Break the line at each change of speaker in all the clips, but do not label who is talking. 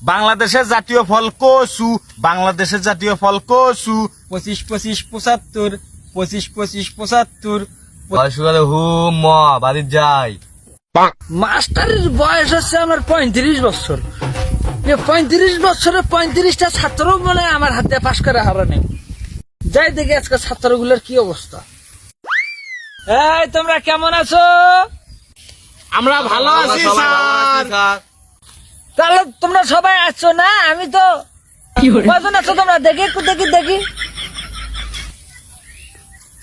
বাংলাদেশের জাতীয় ফল কচু, বাংলাদেশের জাতীয় ফল কচু। 25 25 75, 25 25 75।
বয়স হলে ম বাড়ির যাই।
মাস্টারের বয়স হচ্ছে আমার 35 বছর। 35 বছরে 35টা ছাত্র বলে আমার হাতে পাশ করে হারানি। যাই দেখি আজকে ছাত্রগুলোর কি অবস্থা। এই তোমরা কেমন আছো?
আমরা ভালো আছি স্যার।
তাহলে তোমরা সবাই আছো না? আমি তো কজন আছো তোমরা? দেখি একটু দেখি।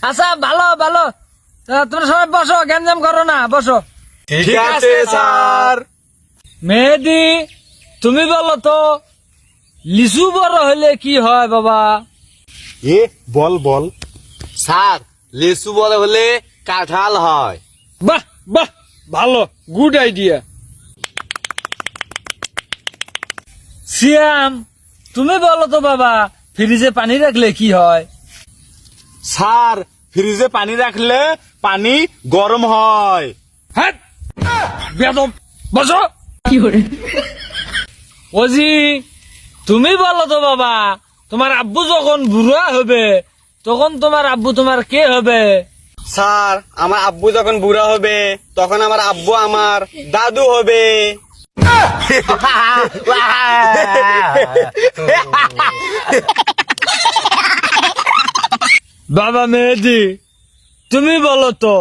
আচ্ছা ভালো ভালো, তোমরা সবাই বসো, গ্যাঞ্জাম করো না, বসো।
ঠিক আছে স্যার।
মেহেদি, তুমি বলো তো লিচু বড় হলে কি হয় বাবা?
এ বল বল।
স্যার লিচু বলে হলে কাঁঠাল হয়।
বাহ বাহ, ভালো, গুড আইডিয়া। সিয়াম, তুমি বলো তো বাবা ফ্রিজে পানি রাখলে কি হয়?
স্যার ফ্রিজে পানি রাখলে পানি গরম হয়।
হ্যাঁ বেদম, বসো। ওজি, তুমি বলো তো বাবা তোমার আব্বু যখন বুড়া হবে তখন তোমার আব্বু তোমার কে হবে?
স্যার আমার আব্বু যখন বুড়া হবে তখন আমার আব্বু আমার দাদু হবে।
বাবা মেহেদি, তুমি বলো তো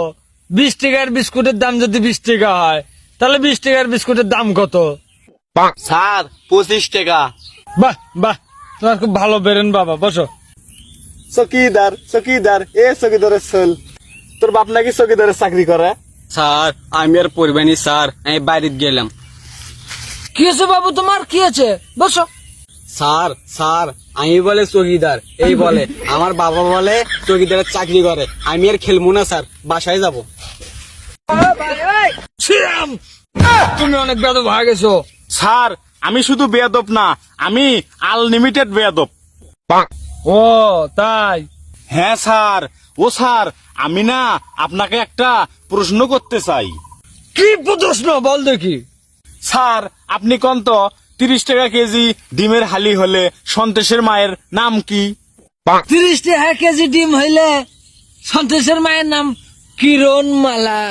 20 টাকার বিস্কুটের দাম যদি 20 টাকা হয় তাহলে 20 টাকার বিস্কুটের দাম কত?
স্যার 25 টাকা।
বাহ বাহ, তোমার খুব ভালো বেরেন বাবা, বসো।
চকিদার চকিদার, এ চকিদারের ছেল, তোর বাপ নাকি চকিদারের চাকরি করে?
স্যার আমি আর পড়বেনি স্যার, আমি বাইরে গেলাম।
কি আছে বাবু তোমার, কি আছে? বসো।
স্যার স্যার আমি বলে চকিদার, এই বলে আমার বাবা বলে চকিদারের চাকরি করে। আমি আর খেলবো না স্যার, বাসায় যাব।
শ্রীরাম, তুমি অনেক বেদব হয়ে গেছো।
স্যার আমি শুধু বেয়াদব না, আমি আনলিমিটেড বেয়াদব।
ও তাই?
হ্যাঁ স্যার। ও স্যার, আমি না আপনাকে একটা প্রশ্ন করতে চাই।
কি প্রশ্ন বল দেখি।
স্যার আপনি কোন তো 30 টাকা কেজি ডিমের হালি হলে সন্তোষের মায়ের নাম কি?
30 টাকা কেজি ডিম হইলে সন্তোষের মায়ের নাম কিরণ মালা।